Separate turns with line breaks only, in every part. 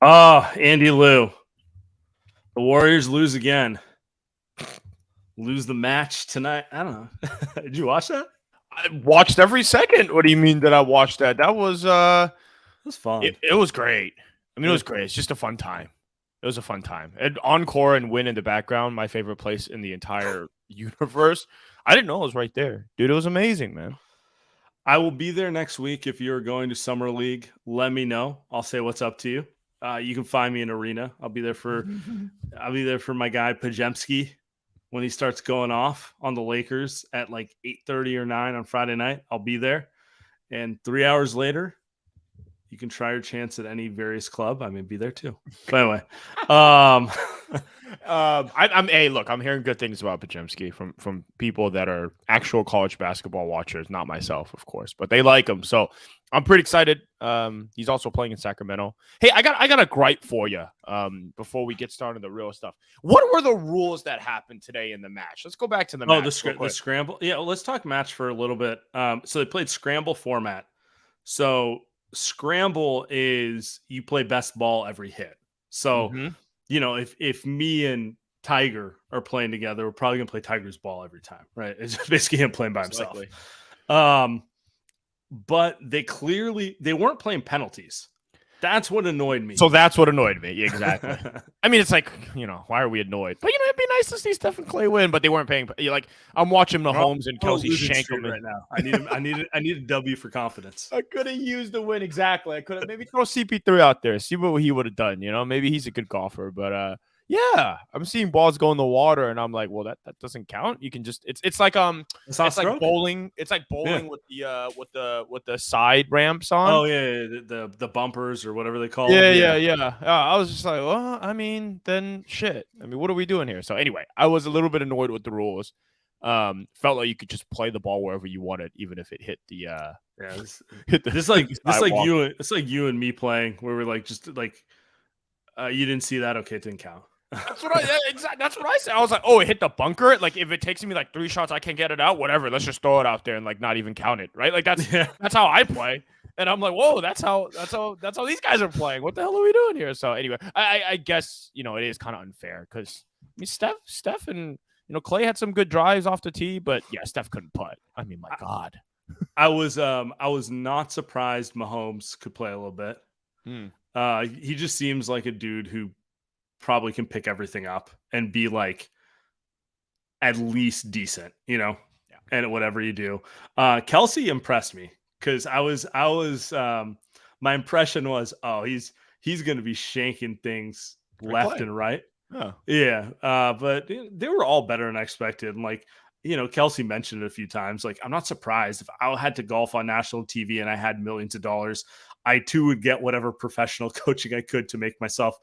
Oh, Andy Liu. The Warriors lose again. Lose the match tonight. I don't know. Did you watch that?
I watched every second. What do you mean that I watched that? That was
It was fun.
it was great. I mean, it was great. It's just a fun time. It was a fun time. And encore and win in the background, my favorite place in the entire universe. I didn't know it was right there. Dude, it was amazing, man.
I will be there next week. If you're going to Summer League, let me know. I'll say what's up to you. You can find me in Arena. I'll be there for my guy Pajemski when he starts going off on the Lakers at like 8:30 or 9 on Friday night. I'll be there. And 3 hours later, you can try your chance at any various club. I may be there too. But anyway,
I'm hearing good things about Pajemski from people that are actual college basketball watchers, not myself, of course, but they like him. So I'm pretty excited. He's also playing in Sacramento. Hey, I got a gripe for you before we get started on the real stuff. What were the rules that happened today in the match? Let's go back to the match.
The scramble. Yeah, let's talk match for a little bit. So they played scramble format. So scramble is you play best ball every hit. So, if me and Tiger are playing together, we're probably going to play Tiger's ball every time, right? It's basically him playing by himself. But they weren't playing penalties. That's what annoyed me.
So that's what annoyed me. Exactly. I mean, it's like, why are we annoyed? But, it'd be nice to see Steph and Clay win, but they weren't paying. Like, I'm watching Mahomes and Kelsey shank them
right now. I need a W for confidence.
I could have used the win. Exactly. I could have maybe throw CP3 out there, see what he would have done. Maybe he's a good golfer, but yeah, I'm seeing balls go in the water, and I'm like, well, that doesn't count. You can just it's like bowling. It's like bowling with the side ramps on.
Oh yeah, the bumpers or whatever they call
them. Yeah. I was just like, well, I mean, then shit. I mean, what are we doing here? So anyway, I was a little bit annoyed with the rules. Felt like you could just play the ball wherever you wanted, even if it hit the
It's like you and me playing where we're like just like you didn't see that, okay, it didn't count.
That's what I said. I was like, oh, it hit the bunker. Like, if it takes me like 3 shots, I can't get it out. Whatever. Let's just throw it out there and like not even count it, right? Like that's how I play. And I'm like, whoa, that's how these guys are playing. What the hell are we doing here? So anyway, I guess it is kind of unfair because Steph and Clay had some good drives off the tee, but yeah, Steph couldn't putt. I mean, my God.
I was not surprised Mahomes could play a little bit. He just seems like a dude who probably can pick everything up and be like at least decent, and whatever you do. Kelsey impressed me because I was my impression was, oh, he's going to be shanking things left and right.
Oh.
Yeah. But they were all better than I expected. And like, Kelsey mentioned it a few times. Like, I'm not surprised if I had to golf on national TV and I had millions of dollars, I too would get whatever professional coaching I could to make myself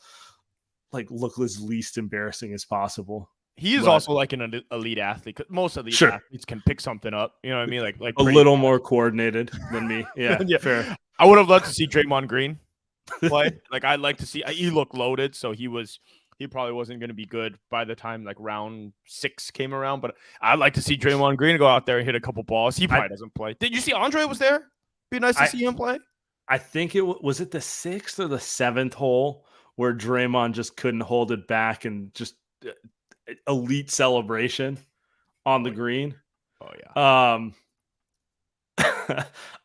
like look as least embarrassing as possible.
He is also like an elite athlete. Most elite athletes can pick something up. You know what I mean? Like
a little more coordinated than me. Yeah,
yeah. Fair. I would have loved to see Draymond Green play. Like, I'd like to see. He looked loaded, so he probably wasn't going to be good by the time like round 6 came around. But I'd like to see Draymond Green go out there and hit a couple balls. He probably doesn't play. Did you see Andre was there? Be nice to see him play.
I think was it the 6th or the 7th hole where Draymond just couldn't hold it back and just elite celebration on the green.
Oh
yeah.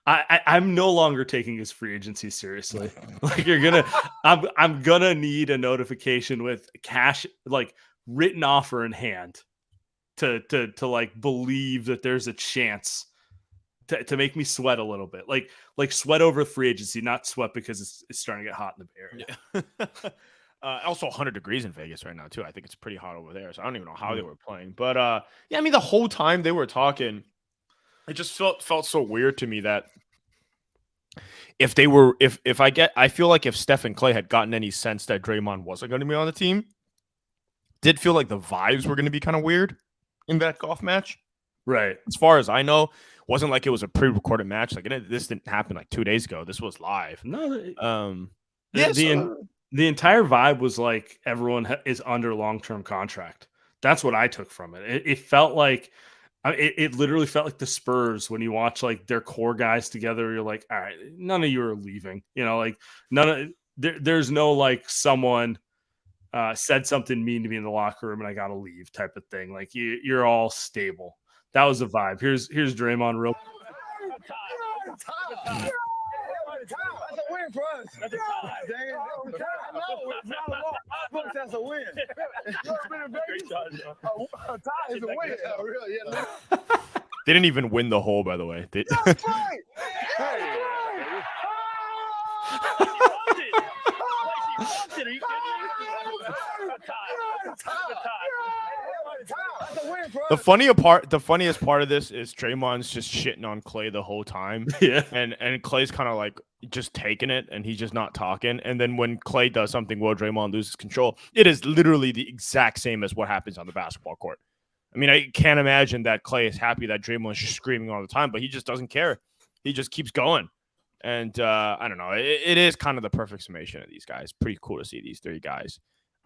I'm no longer taking his free agency seriously. Like, I'm gonna need a notification with cash, like written offer in hand to like believe that there's a chance to make me sweat a little bit, like sweat over free agency, not sweat because it's starting to get hot in the Bay Area.
Yeah. Also 100 degrees in Vegas right now too. I think it's pretty hot over there, so I don't even know how they were playing. But yeah, I mean, the whole time they were talking, it just felt so weird to me that I feel like if Steph and Clay had gotten any sense that Draymond wasn't going to be on the team, did feel like the vibes were going to be kind of weird in that golf match.
Right.
As far as I know, wasn't like it was a pre-recorded match. Like, this didn't happen like 2 days ago. This was live.
No. The entire vibe was like everyone is under long-term contract. That's what I took from it. It felt like it literally felt like the Spurs when you watch like their core guys together. You're like, all right, none of you are leaving. Like none of there's no like someone said something mean to me in the locker room and I gotta leave type of thing. Like you're all stable. That was the vibe. Here's Draymond real.
That's a win for us. That's a tie. That's a win. A tie is a win.
They didn't even win the hole, by the way.
That's right. Are you
The funniest part of this is Draymond's just shitting on Klay the whole time.
Yeah.
And Klay's kind of like just taking it and he's just not talking. And then when Klay does something well, Draymond loses control. It is literally the exact same as what happens on the basketball court. I mean, I can't imagine that Klay is happy that Draymond's just screaming all the time, but he just doesn't care. He just keeps going. And I don't know. It is kind of the perfect summation of these guys. Pretty cool to see these three guys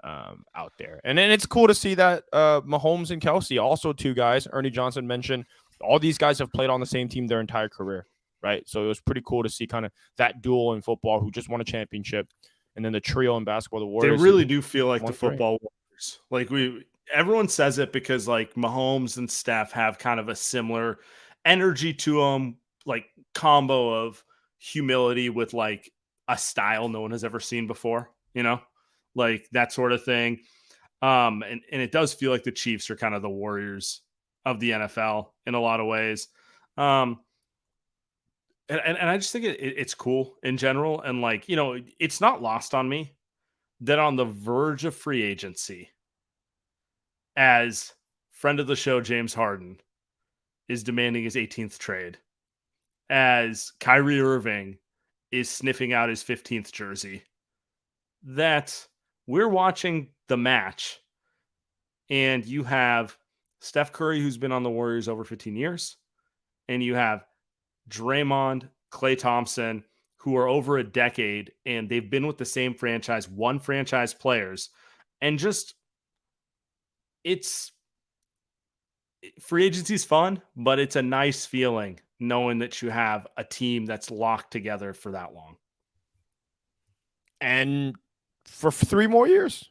out there. And then it's cool to see that Mahomes and Kelce, also two guys, Ernie Johnson mentioned, all these guys have played on the same team their entire career, right? So it was pretty cool to see kind of that duel in football who just won a championship. And then the trio in basketball, the Warriors.
They really do feel like the football Warriors. Like everyone says it because like Mahomes and Steph have kind of a similar energy to them, like combo of humility with like a style no one has ever seen before, you know, like that sort of thing. And it does feel like the Chiefs are kind of the Warriors of the NFL in a lot of ways. And I just think it's cool in general. And like, you know, it's not lost on me that on the verge of free agency, as friend of the show, James Harden is demanding his 18th trade, as Kyrie Irving is sniffing out his 15th jersey, that we're watching the match and you have Steph Curry, who's been on the Warriors over 15 years, and you have Draymond, Klay Thompson, who are over a decade, and they've been with the same franchise, one franchise players, and just free agency is fun, but it's a nice feeling knowing that you have a team that's locked together for that long.
And for 3 more years.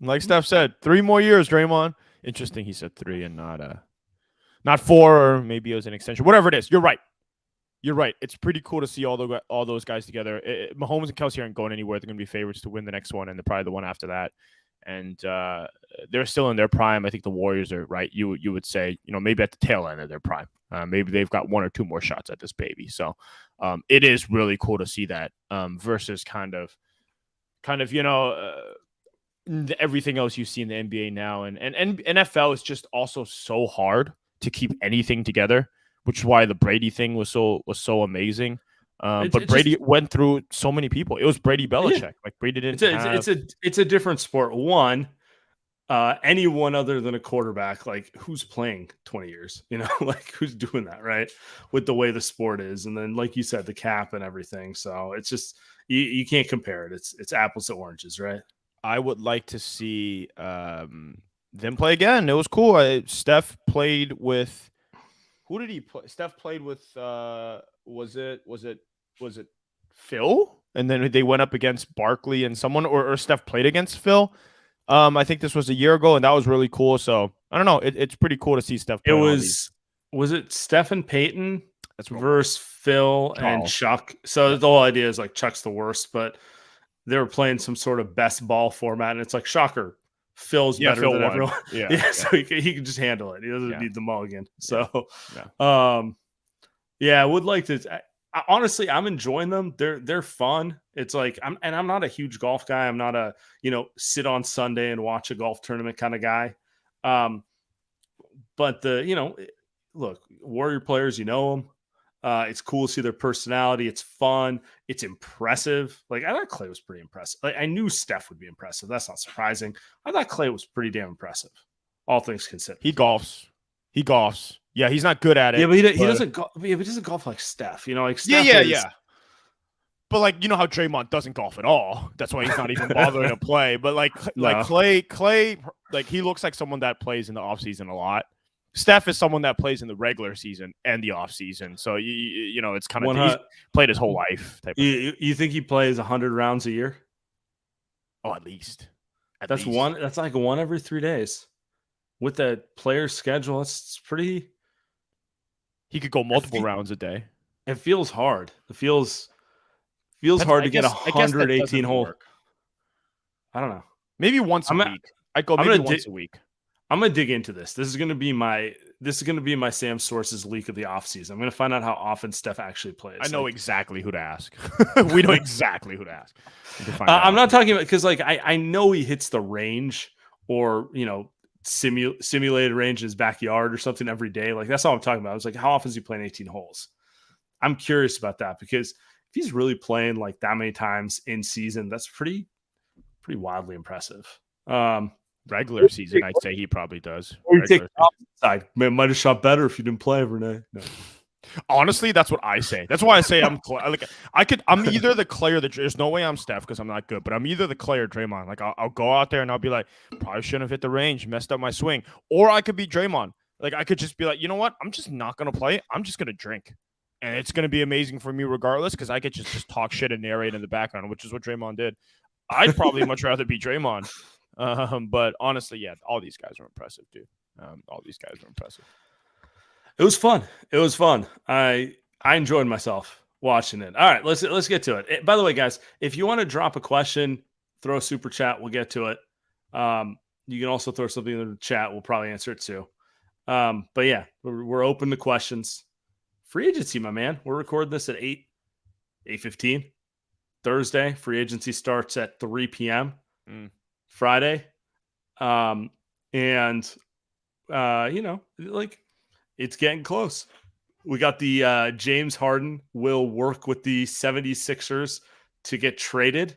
Like Steph said, 3 more years, Draymond. Interesting he said 3 and not 4, or maybe it was an extension. Whatever it is, you're right. You're right. It's pretty cool to see all those guys together. Mahomes and Kelce aren't going anywhere. They're going to be favorites to win the next one and probably the one after that. And they're still in their prime. I think the Warriors are right. You would say, you know, maybe at the tail end of their prime. Maybe they've got 1 or 2 more shots at this baby. So it is really cool to see that versus kind of you know everything else you see in the NBA now, and NFL is just also so hard to keep anything together, which is why the Brady thing was so amazing. But Brady went through so many people. It was Brady Belichick. Yeah. Like Brady didn't.
It's a different sport. One, anyone other than a quarterback, like who's playing 20 years, you know, like who's doing that, right? With the way the sport is, and then like you said, the cap and everything. So it's just you can't compare it. It's apples to oranges, right?
I would like to see them play again. It was cool. Steph played with. Who did he play? Steph played with. Was it Phil? And then they went up against Barkley and someone, or Steph played against Phil. I think this was a year ago, and that was really cool. So I don't know. It's pretty cool to see Steph play.
Was it Steph and Peyton versus Phil and Chuck? So the whole idea is like Chuck's the worst, but they were playing some sort of best ball format, and it's like shocker. Phil's better than everyone. Yeah, so he can just handle it. He doesn't need the mulligan. So, I would like to. Honestly, I'm enjoying them. They're fun. It's like I'm not a huge golf guy. I'm not a sit on Sunday and watch a golf tournament kind of guy. But look, Warrior players, them. It's cool to see their personality. It's fun. It's impressive. Like I thought Klay was pretty impressive. Like I knew Steph would be impressive. That's not surprising. I thought Klay was pretty damn impressive, all things considered.
He golfs. Yeah, he's not good at it.
Yeah, but he doesn't golf. Yeah, he doesn't golf like Steph. Like Steph
yeah. But like how Draymond doesn't golf at all. That's why he's not even bothering to play. But like Klay, like he looks like someone that plays in the offseason a lot. Steph is someone that plays in the regular season and the off season. So, it's kind of he's played his whole life.
You think he plays 100 rounds a year?
Oh, at least.
That's like one every 3 days. With that player's schedule, it's pretty.
He could go multiple rounds a day.
It feels hard. It feels hard to get 118 holes. I don't know.
Maybe once a week. I'd go maybe once a week.
I'm gonna dig into this. This is gonna be my Sam Source's leak of the offseason. I'm gonna find out how often Steph actually plays.
I know exactly who to ask. We know exactly who to ask.
I'm not talking about because like I know he hits the range or simulated range in his backyard or something every day. Like that's all I'm talking about. I was like, how often is he playing 18 holes? I'm curious about that because if he's really playing like that many times in season, that's pretty wildly impressive.
Regular season, I'd say he probably does.
Side. Man, might have shot better if you didn't play every night. No.
Honestly, that's what I say. That's why I say I'm either the Clay or there's no way I'm Steph because I'm not good, but I'm either the Clay or Draymond. Like I'll go out there and I'll be like, probably shouldn't have hit the range, messed up my swing. Or I could be Draymond. Like I could just be like, you know what? I'm just not gonna play. I'm just gonna drink. And it's gonna be amazing for me regardless, because I get to just talk shit and narrate in the background, which is what Draymond did. I'd probably much rather be Draymond. But honestly, yeah, all these guys are impressive, dude. All these guys are impressive.
It was fun. I enjoyed myself watching it. All right, let's get to it. By the way, guys, if you want to drop a question, throw a super chat. We'll get to it. You can also throw something in the chat. We'll probably answer it too. But yeah, we're open to questions. Free agency, my man. We're recording this at 8:15 Thursday. Free agency starts at 3 p.m. Friday. It's getting close. We got the James Harden will work with the 76ers to get traded.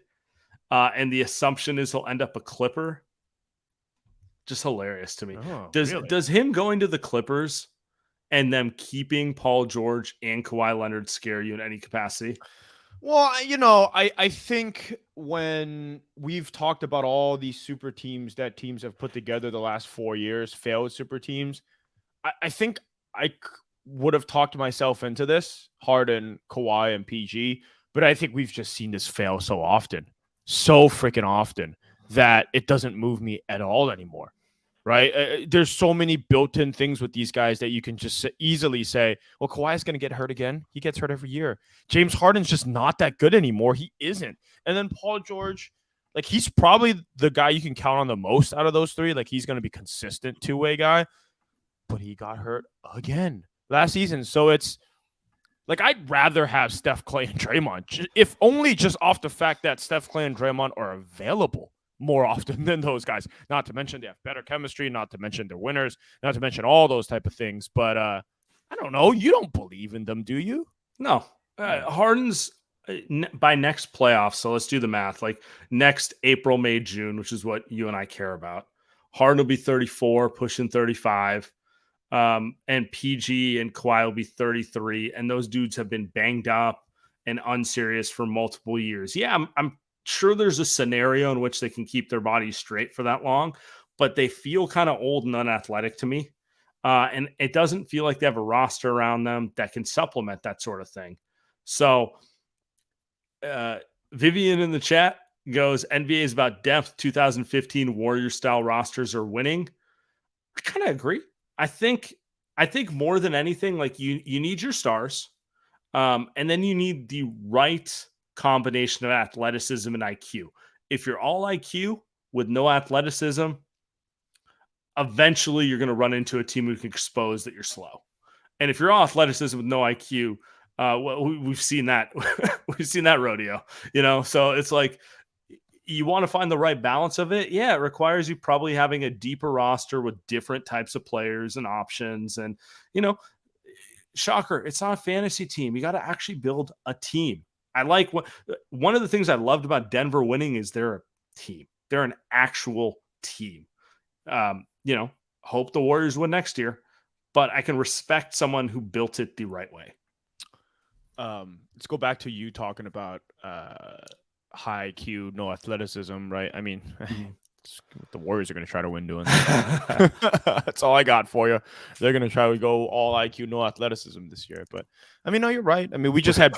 And the assumption is he'll end up a Clipper. Just hilarious to me.
Oh,
does him going to the Clippers and them keeping Paul George and Kawhi Leonard scare you in any capacity?
Well, I think when we've talked about all these super teams that teams have put together the last 4 years, failed super teams, I think I would have talked myself into this, Harden, Kawhi, and PG, but I think we've just seen this fail so freaking often, that it doesn't move me at all anymore. Right? There's so many built-in things with these guys that you can just easily say, well, Kawhi's going to get hurt again. He gets hurt every year. James Harden's just not that good anymore. He isn't. And then Paul George, like he's probably the guy you can count on the most out of those three. Like he's going to be consistent two-way guy, but he got hurt again last season. So it's like I'd rather have Steph, Clay, and Draymond, if only just off the fact that Steph, Clay, and Draymond are available more often than those guys. Not to mention they have better chemistry, not to mention they're winners, not to mention all those type of things. But I don't know. You don't believe in them, do you?
No. Harden's by next playoffs, so let's do the math. Like next April, May, June, which is what you and I care about. Harden will be 34, pushing 35. And PG and Kawhi will be 33. And those dudes have been banged up and unserious for multiple years. Yeah, I'm sure there's a scenario in which they can keep their bodies straight for that long, but they feel kind of old and unathletic to me. And it doesn't feel like they have a roster around them that can supplement that sort of thing. So Vivian in the chat goes, NBA is about depth. 2015 Warrior style rosters are winning. I kind of agree. I think more than anything, like you need your stars. And then you need the right combination of athleticism and IQ. If you're all IQ with no athleticism, eventually you're going to run into a team who can expose that you're slow. And if you're all athleticism with no IQ, we've seen that. We've seen that rodeo, so it's like you want to find the right balance of it. Yeah, it requires you probably having a deeper roster with different types of players and options. And, shocker, it's not a fantasy team. You got to actually build a team. I like one of the things I loved about Denver winning is they're a team. They're an actual team. Hope the Warriors win next year, but I can respect someone who built it the right way.
Let's go back to you talking about high IQ, no athleticism, right? I mean, the Warriors are going to try to win doing that. That's all I got for you. They're going to try to go all IQ, no athleticism this year. But, I mean, no, you're right. I mean, we just had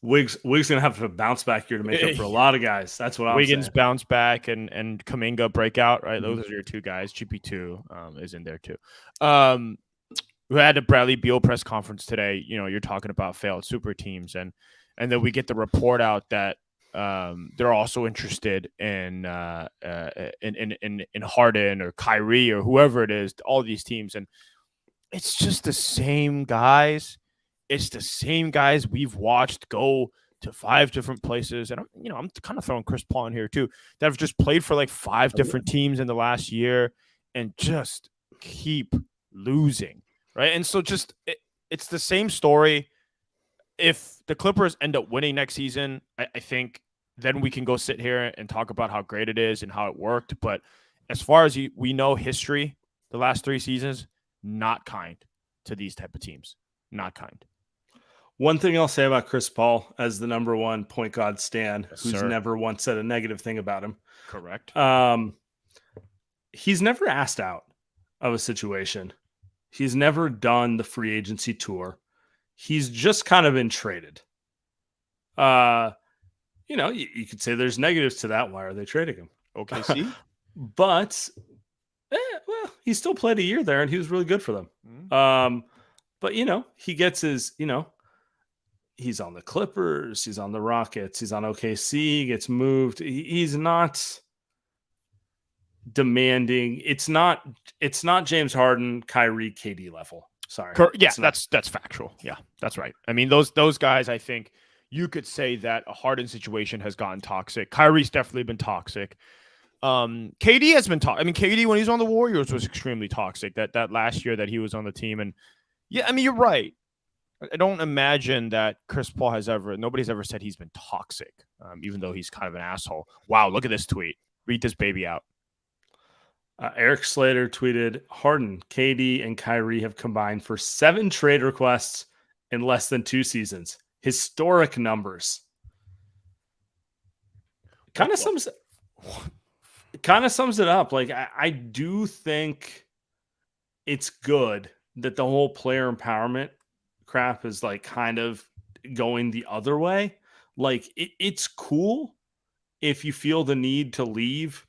Wiggs gonna have to bounce back here to make up for a lot of guys. That's what I'm saying.
Wiggins bounce back and Kuminga breakout, right? Those are your two guys. GP2 is in there too. We had a Bradley Beal press conference today. You're talking about failed super teams, and then we get the report out that they're also interested in Harden or Kyrie or whoever it is. All these teams, and it's just the same guys. It's the same guys we've watched go to 5 different places. And I'm kind of throwing Chris Paul in here too, that have just played for like 5 different teams in the last year and just keep losing. Right. And so it's the same story. If the Clippers end up winning next season, I think then we can go sit here and talk about how great it is and how it worked. But as far as we know history, the last 3 seasons, not kind to these type of teams. Not kind.
One thing I'll say about Chris Paul as the number 1 point guard stan, who's never once said a negative thing about him.
Correct.
He's never asked out of a situation. He's never done the free agency tour. He's just kind of been traded. You could say there's negatives to that. Why are they trading him?
OKC?
But, he still played a year there, and he was really good for them. Mm-hmm. But, he gets his, he's on the Clippers, he's on the Rockets, he's on OKC, he gets moved. He's not demanding. It's not James Harden, Kyrie, KD level. Sorry.
Yeah, that's factual. Yeah, that's right. I mean, those guys, I think you could say that a Harden situation has gotten toxic. Kyrie's definitely been toxic. KD has been toxic. I mean, KD, when he was on the Warriors, was extremely toxic. That last year that he was on the team. And yeah, I mean, you're right. I don't imagine that Chris Paul nobody's ever said he's been toxic, even though he's kind of an asshole. Wow, look at this tweet. Read this baby out.
Eric Slater tweeted, Harden, KD, and Kyrie have combined for 7 trade requests in less than 2 seasons. Historic numbers. Kind of sums it up. Like, I do think it's good that the whole player empowerment crap is like kind of going the other way. Like, it's cool if you feel the need to leave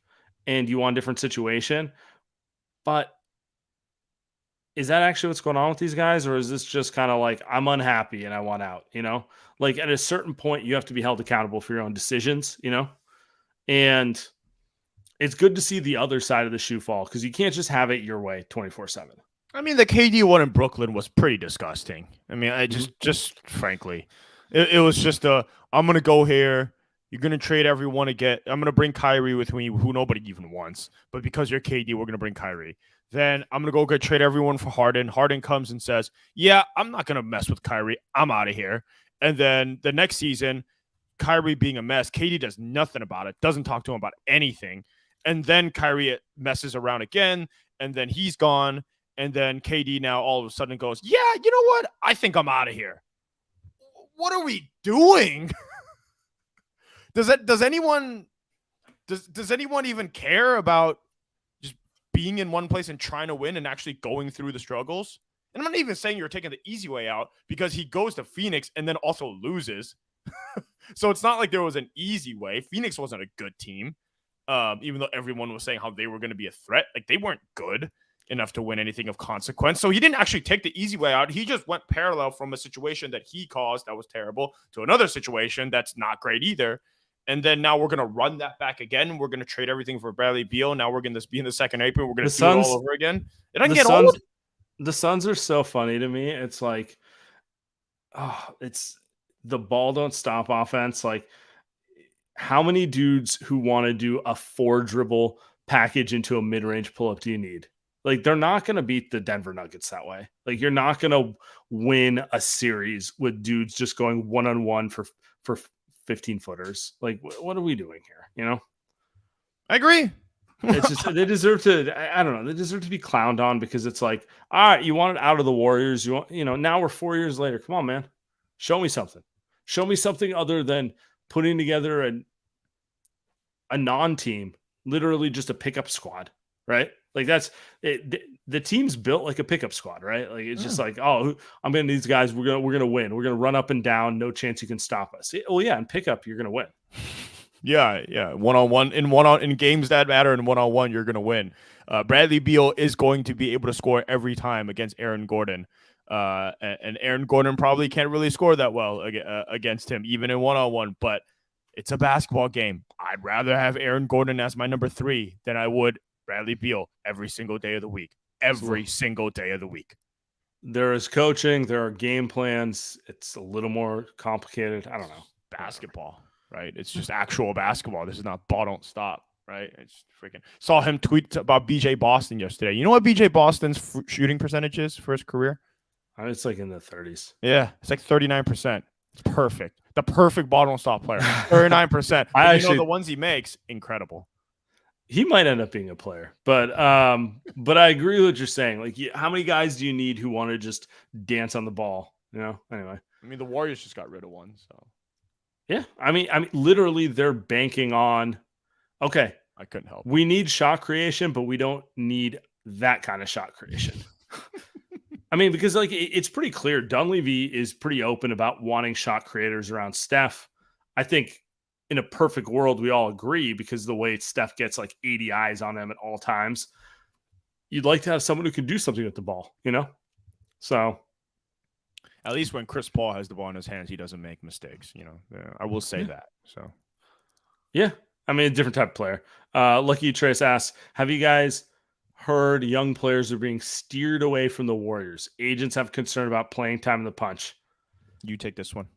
and you want a different situation, but is that actually what's going on with these guys? Or is this just kind of like, I'm unhappy and I want out, like at a certain point you have to be held accountable for your own decisions, and it's good to see the other side of the shoe fall, because you can't just have it your way 24/7.
I mean, the KD one in Brooklyn was pretty disgusting. I mean, I just frankly, it was just I'm going to go here. You're going to trade everyone to get – I'm going to bring Kyrie with me, who nobody even wants. But because you're KD, we're going to bring Kyrie. Then I'm going to go trade everyone for Harden. Harden comes and says, yeah, I'm not going to mess with Kyrie. I'm out of here. And then the next season, Kyrie being a mess, KD does nothing about it, doesn't talk to him about anything. And then Kyrie messes around again, and then he's gone. And then KD now all of a sudden goes, yeah, you know what? I think I'm out of here. What are we doing? Does anyone even care about just being in one place and trying to win and actually going through the struggles? And I'm not even saying you're taking the easy way out, because he goes to Phoenix and then also loses. So it's not like there was an easy way. Phoenix wasn't a good team, even though everyone was saying how they were going to be a threat. Like, they weren't good enough to win anything of consequence. So he didn't actually take the easy way out. He just went parallel from a situation that he caused that was terrible to another situation that's not great either. And then now we're going to run that back again. We're going to trade everything for Bradley Beal. Now we're going to be in the second April. We're going to do it all over again. It doesn't get old.
The Suns are so funny to me. It's like, it's the ball don't stop offense. Like, how many dudes who want to do a 4-dribble package into a mid-range pull-up do you need? Like, they're not going to beat the Denver Nuggets that way. Like, you're not going to win a series with dudes just going one-on-one for 15-footers. Like, what are we doing here?
I agree.
It's just, they deserve to, I don't know. They deserve to be clowned on, because it's like, all right, you want it out of the Warriors. Now we're 4 years later. Come on, man. Show me something. Show me something other than putting together a non-team, literally just a pickup squad, right? Like, that's it. the team's built like a pickup squad, right? Like it's just like, oh, I'm gonna these guys. We're gonna win. We're gonna run up and down. No chance you can stop us. Well, yeah, in pickup, you're gonna win.
Yeah. One-on-one in games that matter, and one-on-one, you're gonna win. Bradley Beal is going to be able to score every time against Aaron Gordon. And Aaron Gordon probably can't really score that well against him, even in one-on-one. But it's a basketball game. I'd rather have Aaron Gordon as my number 3 than I would Bradley Beal every single day of the week. Every single day of the week.
There is coaching. There are game plans. It's a little more complicated. I don't know.
Basketball, right? It's just actual basketball. This is not ball don't stop, right? It's freaking. Saw him tweet about BJ Boston yesterday. You know what BJ Boston's shooting percentage is for his career?
It's like in the 30s.
Yeah, it's like 39%. It's perfect. The perfect ball don't stop player. 39%. The ones he makes, incredible.
He might end up being a player, but I agree with what you're saying. Like, how many guys do you need who want to just dance on the ball? Anyway.
I mean, the Warriors just got rid of one, so.
Yeah, I mean, literally, they're banking on. Okay,
I couldn't help.
We need shot creation, but we don't need that kind of shot creation. I mean, because like it's pretty clear, Dunleavy is pretty open about wanting shot creators around Steph. I think. In a perfect world, we all agree because the way Steph gets like 80 eyes on him at all times, you'd like to have someone who can do something with the ball, So
at least when Chris Paul has the ball in his hands, he doesn't make mistakes, I will say that. So
yeah, I mean, a different type of player. Lucky Trace asks, have you guys heard young players are being steered away from the Warriors? Agents have concern about playing time in the punch.
You take this one.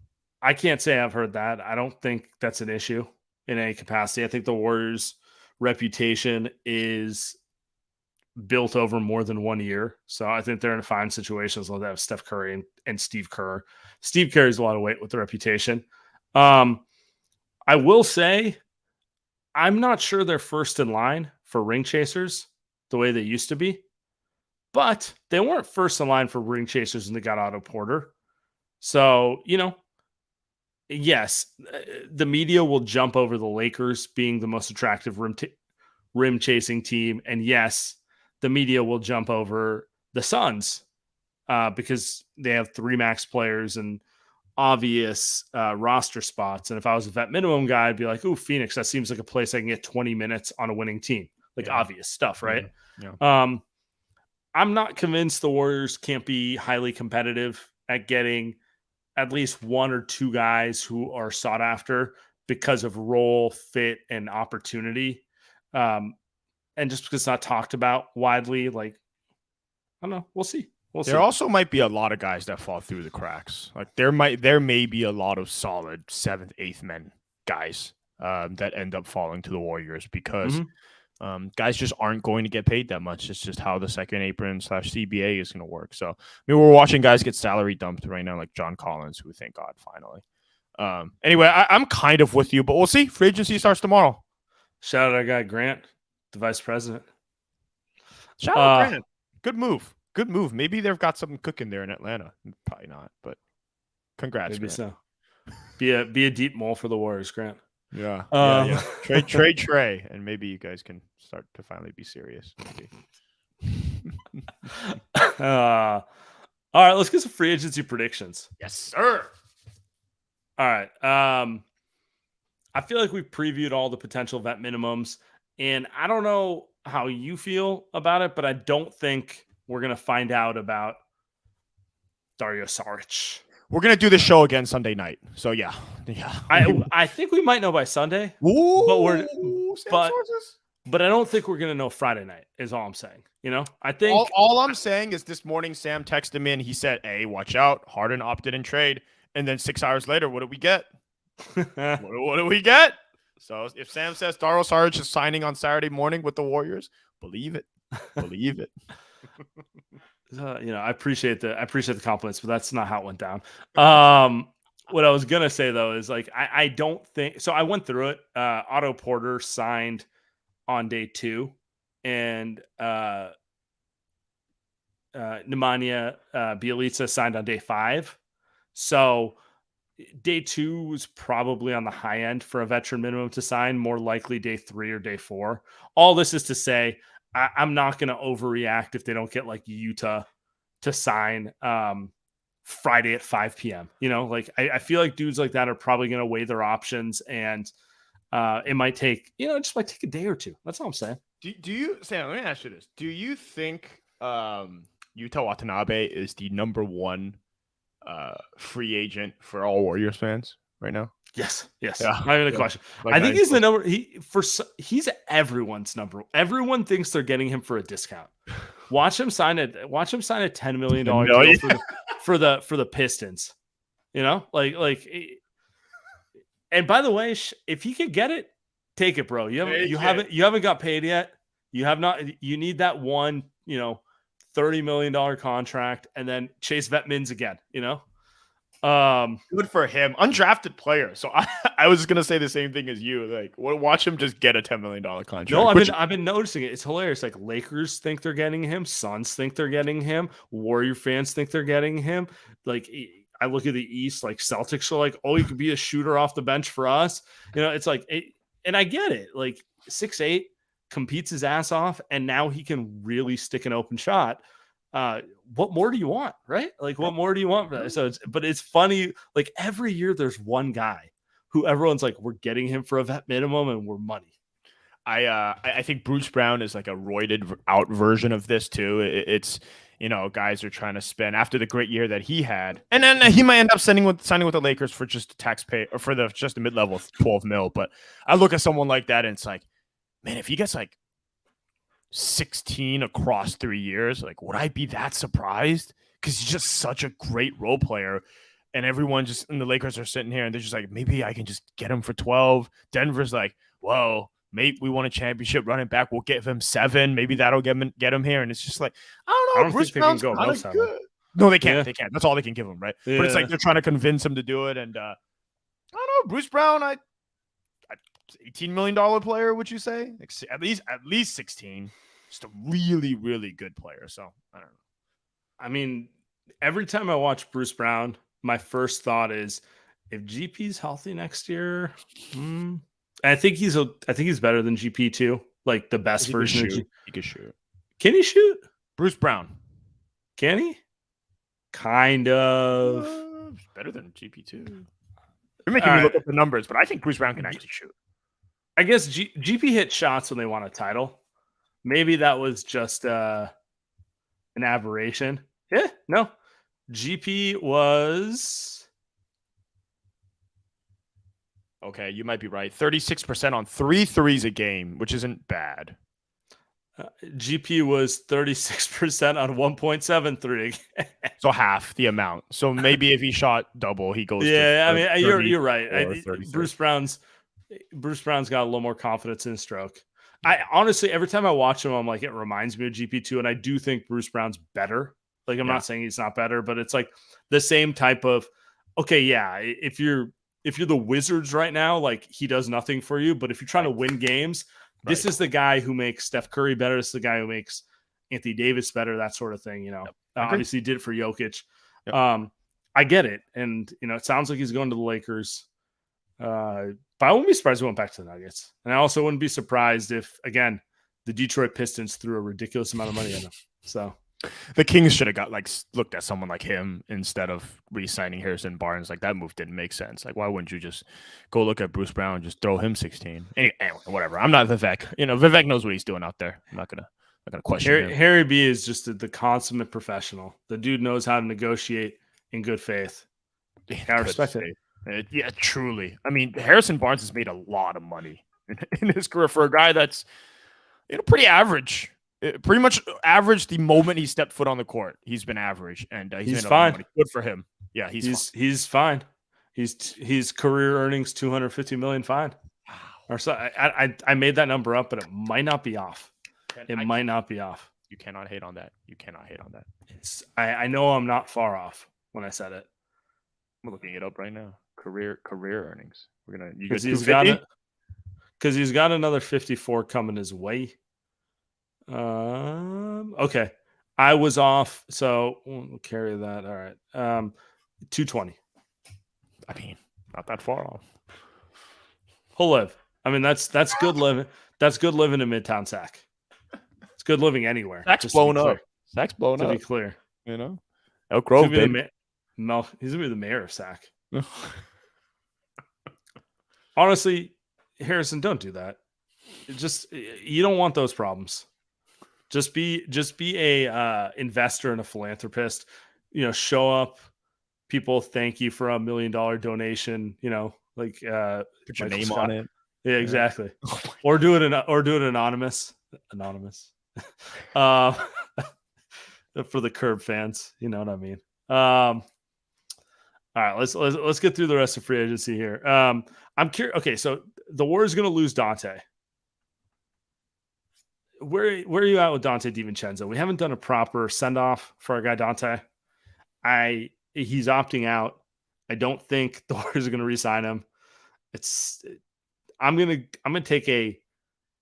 I can't say I've heard that. I don't think that's an issue in any capacity. I think the Warriors' reputation is built over more than 1 year. So I think they're in a fine situation as long as they have Steph Curry and Steve Kerr. Steve carries a lot of weight with the reputation. I will say I'm not sure they're first in line for ring chasers the way they used to be. But they weren't first in line for ring chasers when they got Otto Porter. So, yes, the media will jump over the Lakers being the most attractive rim chasing team. And yes, the media will jump over the Suns because they have 3 max players and obvious roster spots. And if I was a vet minimum guy, I'd be like, ooh, Phoenix, that seems like a place I can get 20 minutes on a winning team. Like obvious stuff, right?
Yeah.
I'm not convinced the Warriors can't be highly competitive at getting at least 1 or 2 guys who are sought after because of role, fit, and opportunity. And just because it's not talked about widely, like, I don't know. We'll see.
There also might be a lot of guys that fall through the cracks. Like there may be a lot of solid 7th, 8th men guys that end up falling to the Warriors because guys just aren't going to get paid that much. It's just how the second apron / CBA is going to work. So, I mean, we're watching guys get salary dumped right now, like John Collins, who thank God finally. Anyway, I'm kind of with you, but we'll see. Free agency starts tomorrow.
Shout out our guy Grant, the vice president.
Shout out Grant. Good move. Good move. Maybe they've got something cooking there in Atlanta. Probably not, but congrats.
Maybe Grant. So. Be a deep mole for the Warriors, Grant.
Yeah. Yeah. Trade Trey, and maybe you guys can start to finally be serious.
All right, let's get some free agency predictions.
Yes, sir.
All right. I feel like we've previewed all the potential vet minimums, and I don't know how you feel about it, but I don't think we're going to find out about Dario Saric.
We're going to do the show again Sunday night. So, yeah.
I think we might know by Sunday.
Ooh,
but I don't think we're going to know Friday night is all I'm saying. I think
all I'm saying is this morning Sam texted me and he said, hey, watch out. Harden opted in trade. And then 6 hours later, what do we get? What do we get? So if Sam says Dario Saric is signing on Saturday morning with the Warriors, believe it. Believe it.
I appreciate the compliments, but that's not how it went down. What I was gonna say though is like I don't think so. I went through it. Otto Porter signed on day 2, and Nemanja Bjelica signed on day 5. So day 2 was probably on the high end for a veteran minimum to sign. More likely day 3 or day 4. All this is to say, I'm not going to overreact if they don't get like Utah to sign Friday at 5 p.m. You know, like I feel like dudes like that are probably going to weigh their options, and it might take, just might take a day or two. That's all I'm saying.
Do you, Sam, let me ask you this. Do you think Yuta Watanabe is the number one free agent for all Warriors fans right now?
Yes. Yeah. Not even a question.
Like,
I think he's the number. He's everyone's number. Everyone thinks they're getting him for a discount. Watch him sign a $10 million deal for the Pistons. You know, like. And by the way, if he could get it, take it, bro. You haven't got paid yet. You have not. You need that one, $30 million contract, and then chase Vetmins again.
Good for him. Undrafted player. So I was gonna say the same thing as you. Like, watch him just get a $10 million contract.
No, I've been noticing it. It's hilarious. Like, Lakers think they're getting him, Suns think they're getting him, Warrior fans think they're getting him. Like, I look at the East, like Celtics are like, oh, he could be a shooter off the bench for us. It's like, and I get it. Like 6'8", competes his ass off, and now he can really stick an open shot. What more do you want, right? Like, what more do you want for that? So but it's funny. Like, every year there's one guy who everyone's like, we're getting him for a vet minimum and we're money.
I think Bruce Brown is like a roided out version of this too. It's guys are trying to spend after the great year that he had, and then he might end up signing with the Lakers for just a tax pay or for just a mid-level 12 mil. But I look at someone like that and it's like, man, if he gets like 16 across 3 years, like, would I be that surprised? Because he's just such a great role player, and everyone just in the Lakers are sitting here and they're just like, maybe I can just get him for 12. Denver's like, whoa, mate, we won a championship running back. We'll give him 7. Maybe that'll get him here. And it's just like, I don't know. Bruce Brown's kind of good. No, they can't. Yeah. They can't. That's all they can give him, right? Yeah. But it's like they're trying to convince him to do it. And I don't know. Bruce Brown, $18 million player, would you say? At least 16. Just a really, really good player. So I don't know.
I mean, every time I watch Bruce Brown, my first thought is, if GP's healthy next year, I think he's better than GP too. Like the best version of GP.
He can shoot.
Can he shoot?
Bruce Brown.
Can he? Kind of.
Better than GP too. You're making me look up the numbers, but I think Bruce Brown can actually shoot.
I guess GP hit shots when they won a title. Maybe that was just an aberration. Yeah, no. GP was...
Okay, you might be right. 36% on 3 threes a game, which isn't bad.
GP was 36% on 1.73.
So half the amount. So maybe if he shot double, he goes.
Yeah, I mean, you're right. Bruce Brown's got a little more confidence in his stroke. I honestly, every time I watch him, I'm like, it reminds me of GP2, and I do think Bruce Brown's better. Like, I'm not saying he's not better, but it's like the same type of, okay, yeah, if you're the Wizards right now, like, he does nothing for you, but if you're trying to win games, this is the guy who makes Steph Curry better. This is the guy who makes Anthony Davis better, that sort of thing, Obviously did it for Jokic. Yep. I get it. And, it sounds like he's going to the Lakers. But I wouldn't be surprised if he went back to the Nuggets. And I also wouldn't be surprised if, again, the Detroit Pistons threw a ridiculous amount of money at him. So
the Kings should have looked at someone like him instead of re-signing Harrison Barnes. Like, that move didn't make sense. Like, why wouldn't you just go look at Bruce Brown and just throw him 16? Anyway, whatever. I'm not Vivek. Vivek knows what he's doing out there. I'm not gonna question him.
Harry B is just the consummate professional. The dude knows how to negotiate in good faith. I respect it.
Yeah, truly. I mean, Harrison Barnes has made a lot of money in his career for a guy that's pretty average. Pretty much average the moment he stepped foot on the court. He's been average, and he's made
fine.
Money. Good for him. Yeah,
he's fine. He's career earnings $250 million fine. Wow. Or so I made that number up, but it might not be off. Might not be off.
You cannot hate on that.
I know I'm not far off when I said it.
I'm looking it up right now. Career earnings.
Because he's got another 54 coming his way. Okay. I was off, so we'll carry that. All right. 220.
I mean, not that far off.
He'll live. I mean, that's good living. That's good living in Midtown Sac. It's good living anywhere.
Zach's blown up. Zach's blown up.
To be clear,
you know, Elk Grove,
he's gonna be the mayor of Sac. Honestly, Harrison, don't do that. You don't want those problems. Just be a investor and a philanthropist. Show up. People thank you for $1 million donation. Put
your name on it.
Yeah, exactly. Or do it anonymous. For the Curb fans, you know what I mean. All right, let's get through the rest of free agency here. I'm curious. Okay, so the Warriors are going to lose Dante. Where are you at with Dante DiVincenzo? We haven't done a proper send off for our guy Dante. He's opting out. I don't think the Warriors are going to re-sign him. I'm gonna take a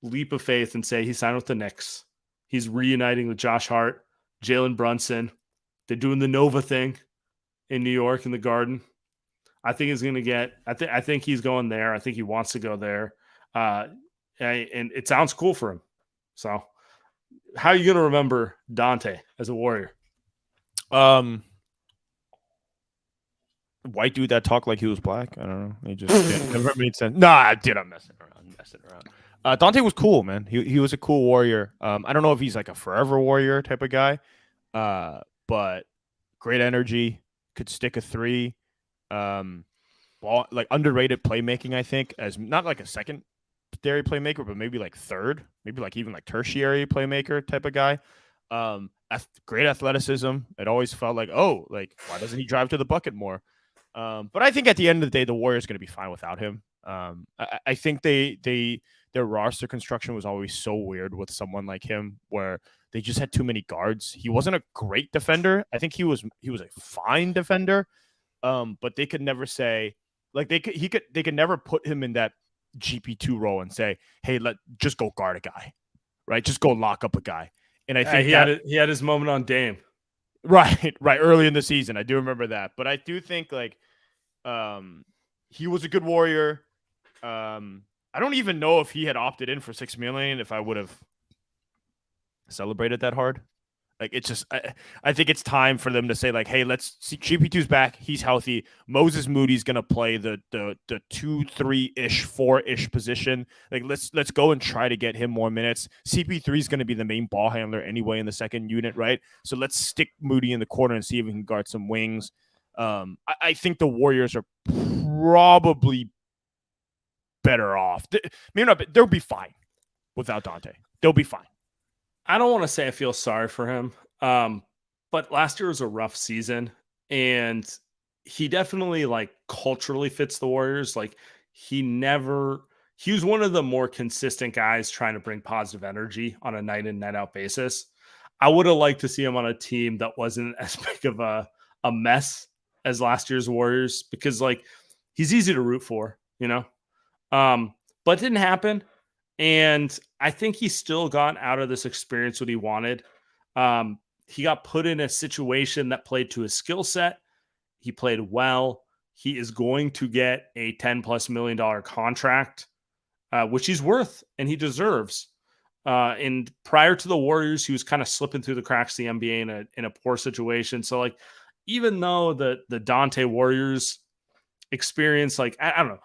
leap of faith and say he signed with the Knicks. He's reuniting with Josh Hart, Jalen Brunson. They're doing the Nova thing in New York in the Garden. I think he's going to get. I think he's going there. I think he wants to go there, and it sounds cool for him. So, how are you going to remember Dante as a Warrior?
White dude that talked like he was black. I don't know. He just never made sense. Nah, dude, I'm messing around. Dante was cool, man. He was a cool Warrior. I don't know if he's like a forever Warrior type of guy, but great energy, could stick a three. Ball, like underrated playmaking, I think, as not like a secondary playmaker, but maybe like third, maybe like even like tertiary playmaker type of guy. Great athleticism. It always felt like, why doesn't he drive to the bucket more? But I think at the end of the day, the Warriors are going to be fine without him. I think their roster construction was always so weird with someone like him, where they just had too many guards. He wasn't a great defender. I think he was a fine defender, but they could never say they could never put him in that GP2 role and say, hey, just go guard a guy, right? Just go lock up a guy. And I think
he had his moment on Dame.
Right, early in the season. I do remember that. But I do think he was a good Warrior. I don't even know if he had opted in for $6 million, if I would have celebrated that hard. It's just I think it's time for them to say hey, let's see, GP2's back, he's healthy. Moses Moody's gonna play the 2-3-ish 4-ish position. Let's go and try to get him more minutes. CP3 is gonna be the main ball handler anyway in the second unit, right? So let's stick Moody in the corner and see if we can guard some wings. I think the Warriors are probably better off. Maybe not, but they'll be fine without Dante. They'll be fine.
I don't want to say I feel sorry for him, but last year was a rough season, and he definitely culturally fits the Warriors. He was one of the more consistent guys trying to bring positive energy on a night in, night out basis. I would have liked to see him on a team that wasn't as big of a mess as last year's Warriors, because he's easy to root for, but it didn't happen. And I think he still got out of this experience what he wanted. He got put in a situation that played to his skill set. He played well. He is going to get a $10+ million contract, which he's worth and he deserves. And prior to the Warriors, he was kind of slipping through the cracks of the NBA in a poor situation. So even though the Dante Warriors experience, I don't know,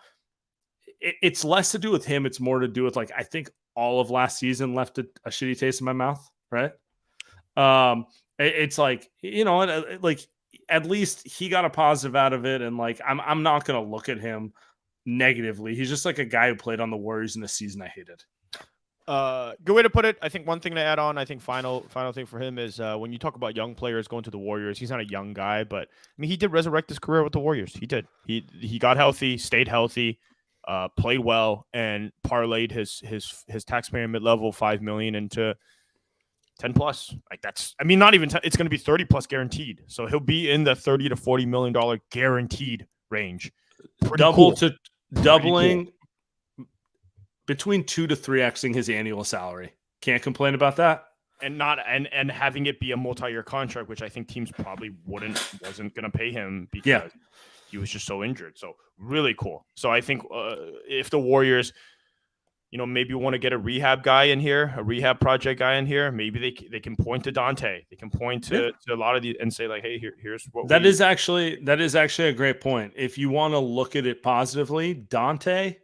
it's less to do with him. It's more to do with I think all of last season left a shitty taste in my mouth. Right. It's at least he got a positive out of it. And I'm not going to look at him negatively. He's just a guy who played on the Warriors in a season I hated.
Good way to put it. I think one thing to add on, I think final thing for him is when you talk about young players going to the Warriors, he's not a young guy, but he did resurrect his career with the Warriors. He did. He got healthy, stayed healthy. Played well and parlayed his taxpayer mid-level $5 million into 10+. Not even 10, it's going to be 30+ guaranteed. So he'll be in the $30 to $40 million guaranteed range.
Doubling cool. Between 2 to 3xing his annual salary. Can't complain about that.
And having it be a multi-year contract, which I think teams probably wasn't going to pay him because he was just so injured. So really cool. So I think if the Warriors maybe want to get a rehab guy in here, a rehab project guy in here. Maybe they can point to Dante. They can point to a lot of these and say like, hey, here's what
that is actually a great point. If you want to look at it positively, Dante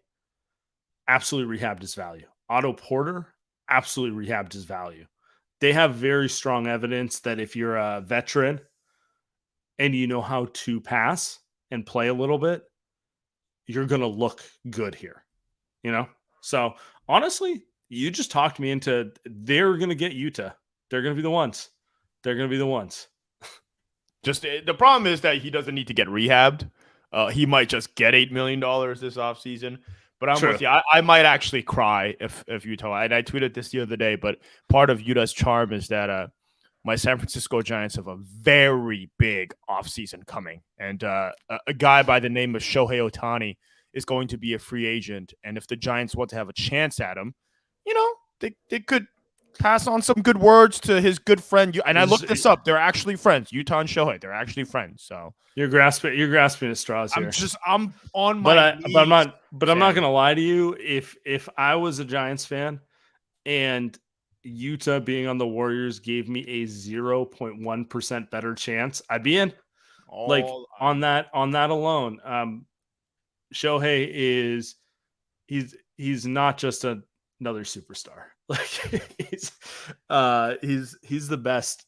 absolutely rehabbed his value. Otto Porter absolutely rehabbed his value. They have very strong evidence that if you're a veteran and you know how to pass and play a little bit, you're going to look good here, So honestly, you just talked me into they're going to get Utah. They're going to be the ones.
Just the problem is that he doesn't need to get rehabbed. He might just get $8 million this offseason. But I'm with you. I might actually cry if Utah. And I tweeted this the other day, but part of Utah's charm is that my San Francisco Giants have a very big offseason coming. And a guy by the name of Shohei Ohtani is going to be a free agent. And if the Giants want to have a chance at him, they could pass on some good words to his good friend. And I looked this up. They're actually friends. Utah and Shohei. They're actually friends. So you're grasping at straws here. I'm on my knees.
I'm not going to lie to you. If I was a Giants fan and Utah being on the Warriors gave me a 0.1% better chance, I'd be in. On that alone. Shohei is he's not just another superstar. Like he's the best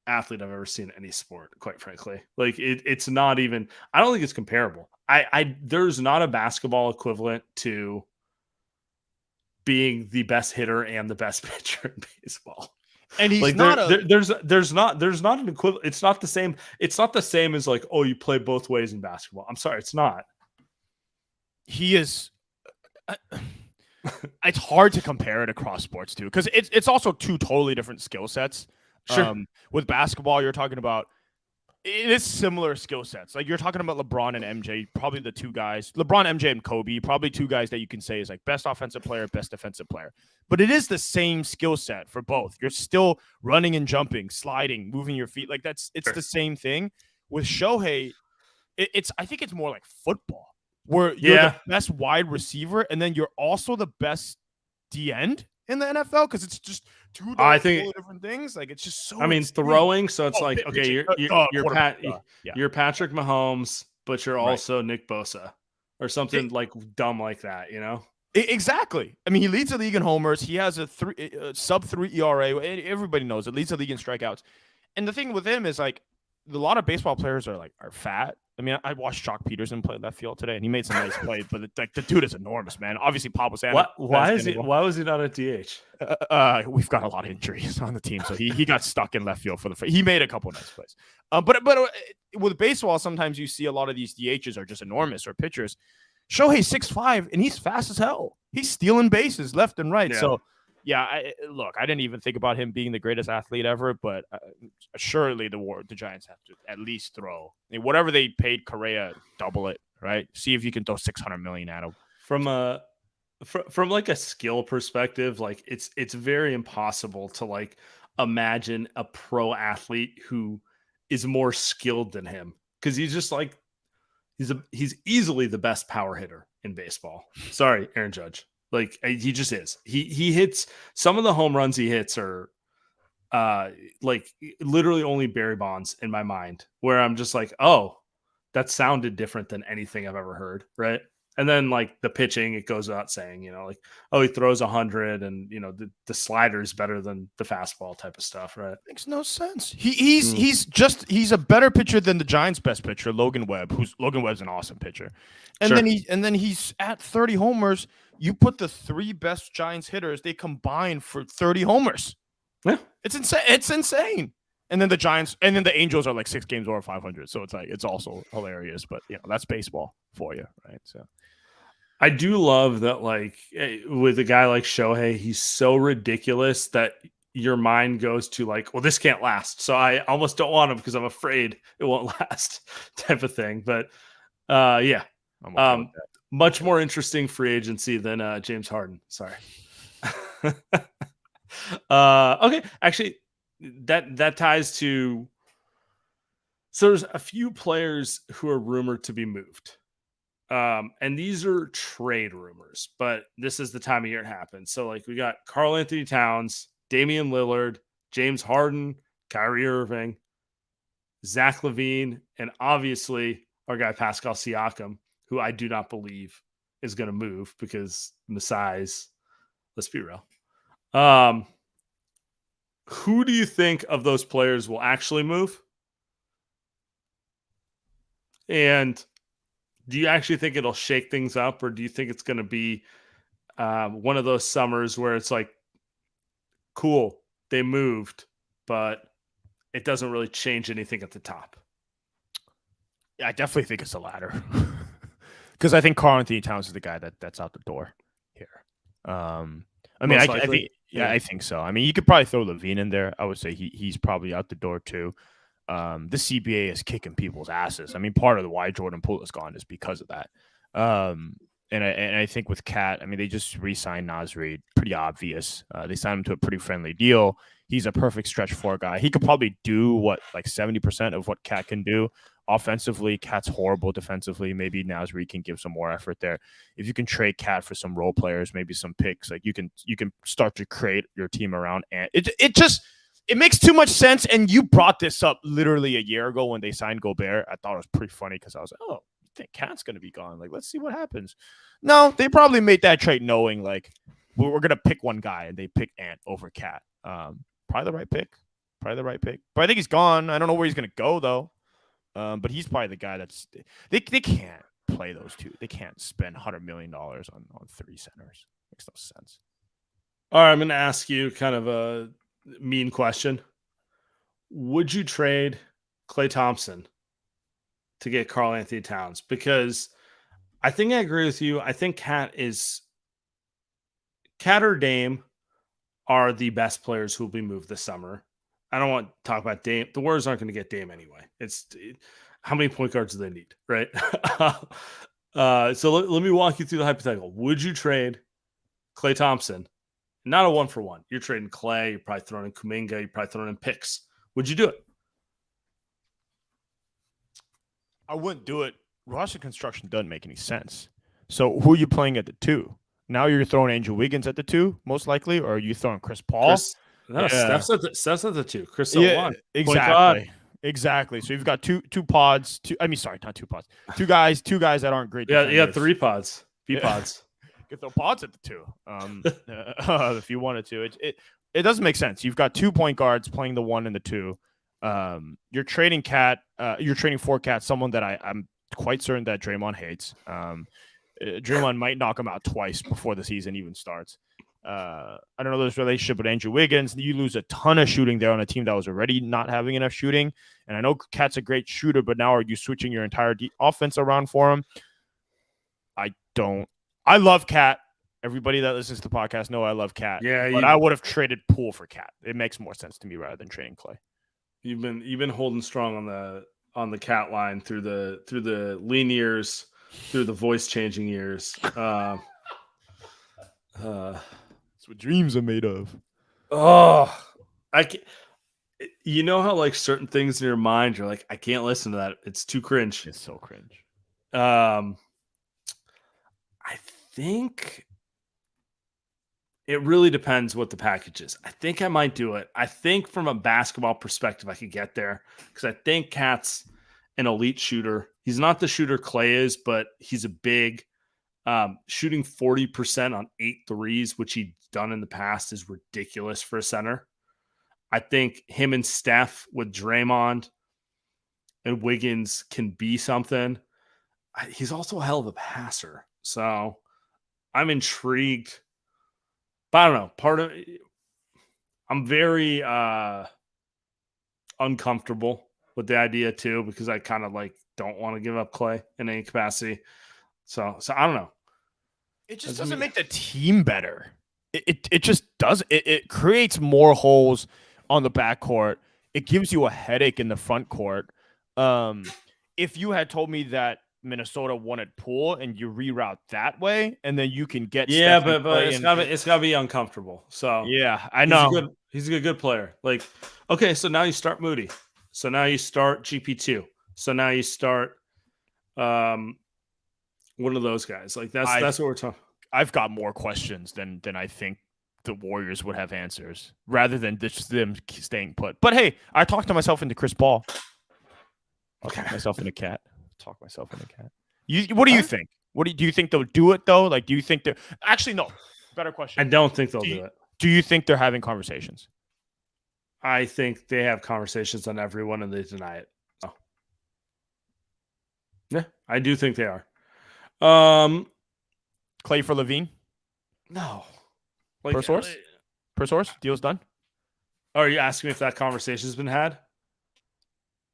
athlete I've ever seen in any sport, quite frankly. Like it's not even, I don't think it's comparable. There's not a basketball equivalent to being the best hitter and the best pitcher in baseball.
And he's
there's not an equivalent. It's not the same. It's not the same as like, oh, you play both ways in basketball. I'm sorry, it's not.
He is. It's hard to compare it across sports too, because it's also two totally different skill sets.
Sure.
With basketball, you're talking about it is similar skill sets. Like you're talking about LeBron and MJ, probably the two guys. LeBron, MJ, and Kobe, probably two guys that you can say is like best offensive player, best defensive player. But it is the same skill set for both. You're still running and jumping, sliding, moving your feet. Like it's the same thing. With Shohei, I think it's more like football, where you're the best wide receiver, and then you're also the best D end in the NFL, because it's just two totally different things. Like it's just so.
I mean, throwing. So it's like, okay, you're Patrick Mahomes, but you're also Nick Bosa or something like dumb like that.
Exactly. I mean, he leads the league in homers. He has a sub-3 ERA. Everybody knows it. Leads the league in strikeouts. And the thing with him is like a lot of baseball players are fat. I mean, I watched Jock Peterson play left field today, and he made some nice plays. But the dude is enormous, man. Obviously, Pablo Sandoval.
Why was he not at DH?
We've got a lot of injuries on the team, so he got stuck in left field he made a couple of nice plays. But with baseball, sometimes you see a lot of these DHs are just enormous, or pitchers. Shohei's 6'5", and he's fast as hell. He's stealing bases left and right. Yeah. So. Yeah, I didn't even think about him being the greatest athlete ever, but surely the Giants have to at least throw whatever they paid Correa, double it, right? See if you can throw $600 million at him.
From like a skill perspective, like it's very impossible to like imagine a pro athlete who is more skilled than him, because he's just like he's easily the best power hitter in baseball. Sorry, Aaron Judge. Like he just is. He hits some of the home runs he hits are like literally only Barry Bonds in my mind, where I'm just like, oh, that sounded different than anything I've ever heard, right? And then like the pitching, it goes without saying, like, oh, he throws 100, and the slider is better than the fastball type of stuff, right?
Makes no sense. He's a better pitcher than the Giants' best pitcher, Logan Webb. Logan Webb's an awesome pitcher, and then he's at 30 homers. You put the three best Giants hitters, they combine for 30 homers.
Yeah,
it's insane. It's insane. And then the Angels are like 6 games over 500. So it's like it's also hilarious. But that's baseball for you, right? So
I do love that, like with a guy like Shohei, he's so ridiculous that your mind goes to like, well, this can't last. So I almost don't want him because I'm afraid it won't last, type of thing. But yeah.
I'm okay with that.
Much more interesting free agency than James Harden. Sorry. Okay. Actually, that ties to. So there's a few players who are rumored to be moved. And these are trade rumors, but this is the time of year it happens. So like we got Karl Anthony Towns, Damian Lillard, James Harden, Kyrie Irving, Zach LaVine, and obviously our guy Pascal Siakam, who I do not believe is going to move because Masai's, let's be real. Who do you think of those players will actually move? And do you actually think it'll shake things up, or do you think it's going to be one of those summers where it's like, cool, they moved, but it doesn't really change anything at the top?
Yeah, I definitely think it's the latter. Because I think Karl Anthony Towns is the guy that's out the door here. I mean, I think so. I mean, you could probably throw LaVine in there. I would say he's probably out the door too. The CBA is kicking people's asses. I mean, part of why Jordan Poole is gone is because of that. And I think with Cat, I mean, they just re-signed Naz Reid. Pretty obvious. They signed him to a pretty friendly deal. He's a perfect stretch four guy. He could probably do like 70% of what Cat can do. Offensively, Cat's horrible defensively. Maybe Naz Reid can give some more effort there. If you can trade Cat for some role players, maybe some picks, like you can start to create your team around. And it makes too much sense. And you brought this up literally a year ago when they signed Gobert. I thought it was pretty funny because I was like, oh, you think Cat's going to be gone? Like, let's see what happens. No, they probably made that trade knowing like we're going to pick one guy, and they picked Ant over Cat. Probably the right pick. But I think he's gone. I don't know where he's going to go though. But he's probably the guy that's they can't play those two. They can't spend $100 million on three centers. Makes no sense.
All right, I'm going to ask you kind of a mean question. Would you trade Klay Thompson to get Karl Anthony Towns? Because I think I agree with you. I think Cat or Dame are the best players who will be moved this summer. I don't want to talk about Dame. The Warriors aren't going to get Dame anyway. How many point guards do they need, right? So let me walk you through the hypothetical. Would you trade Klay Thompson? Not a 1-for-1. You're trading Klay. You're probably throwing in Kuminga. You're probably throwing in picks. Would you do it?
I wouldn't do it. Roster construction doesn't make any sense. So who are you playing at the 2? Now you're throwing Andrew Wiggins at the 2, most likely, or are you throwing Chris Paul?
Steph's at the 2. Chris at 1.
Exactly. So you've got two pods. Not 2 pods. Two guys that aren't great.
Yeah, you got 3 pods. B-pods.
You could throw pods at the 2. If you wanted to. It doesn't make sense. You've got 2 point guards playing the 1 and the 2. You're trading Cat. You're trading for Cat, someone that I'm quite certain that Draymond hates. Draymond might knock him out twice before the season even starts. I don't know this relationship with Andrew Wiggins. You lose a ton of shooting there on a team that was already not having enough shooting. And I know Cat's a great shooter, but now are you switching your entire offense around for him? I love Cat. Everybody that listens to the podcast know I love Cat.
Yeah,
but I would have traded Poole for Cat. It makes more sense to me rather than trading Klay.
You've been holding strong on the Cat line through the lean years, through the voice changing years.
That's what dreams are made of.
Oh, I can't. You know how like certain things in your mind, you're like, I can't listen to that. It's too cringe.
It's so cringe.
I think it really depends what the package is. I think I might do it. I think from a basketball perspective, I could get there because I think Cat's an elite shooter. He's not the shooter Klay is, but he's a big shooting 40% on 8 threes, which he's done in the past, is ridiculous for a center. I think him and Steph with Draymond and Wiggins can be something. He's also a hell of a passer. So I'm intrigued. But I don't know. I'm very uncomfortable with the idea too, because I kind of like don't want to give up Klay in any capacity. So I don't know.
It just doesn't make the team better. It just does. It creates more holes on the backcourt. It gives you a headache in the front court. If you had told me that Minnesota wanted Poole and you reroute that way, and then you can get
but it's gotta be uncomfortable. So
yeah, I know
he's a good player. Like, okay, so now you start Moody. So now you start GP2. So now you start One of those guys. Like that's what we're talking.
I've got more questions than I think the Warriors would have answers, rather than just them staying put. But hey, I talked to myself into Chris Paul. I'll talk myself into Cat. What do you think? Do you think they'll do it though? Like, do you think they're actually no? Better question.
I don't think they'll do it.
Do you think they're having conversations?
I think they have conversations on everyone and they deny it. Oh. Yeah, I do think they are.
Clay for Levine?
No.
Per source? Deal's done?
Are you asking me if that conversation's been had?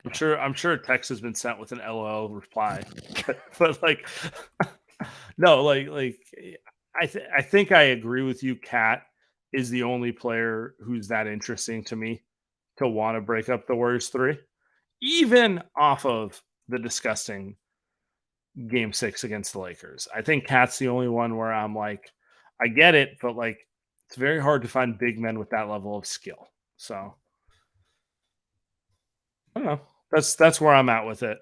I'm sure a text has been sent with an LOL reply. But like no, like I think I agree with you. Cat is the only player who's that interesting to me to want to break up the Warriors 3, even off of the disgusting Game 6 against the Lakers. I think Cat's the only one where I'm like, I get it, but like it's very hard to find big men with that level of skill. So I don't know. That's where I'm at with it.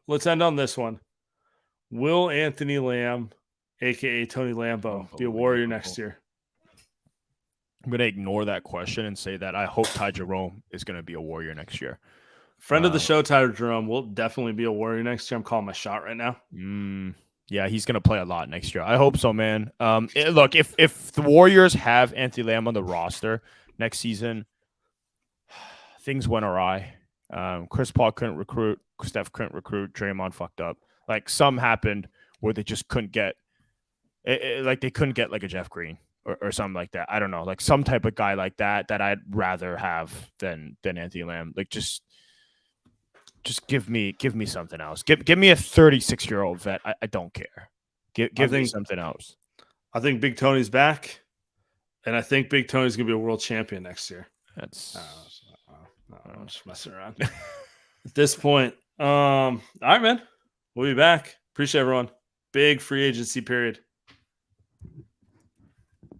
Let's end on this one. Will Anthony Lamb, aka Tony Lambeau, be a Warrior next year?
I'm going to ignore that question and say that I hope Ty Jerome is going to be a Warrior next year.
Friend of the show, Ty Jerome, will definitely be a Warrior next year. I'm calling my shot right now.
Yeah, he's going to play a lot next year. I hope so, man. Look, if the Warriors have Anthony Lamb on the roster next season, things went awry. Chris Paul couldn't recruit. Steph couldn't recruit. Draymond fucked up. Like, some happened where they just couldn't get like they couldn't get like a Jeff Green or something like that. I don't know, like some type of guy like that I'd rather have than Anthony Lamb. Like, just give me something else. Give me a 36-year-old vet. I don't care. Give me something else.
I think Big Tony's back, and I think Big Tony's gonna be a world champion next year.
That's
I'm just messing around. At this point, all right, man. We'll be back. Appreciate everyone. Big free agency period.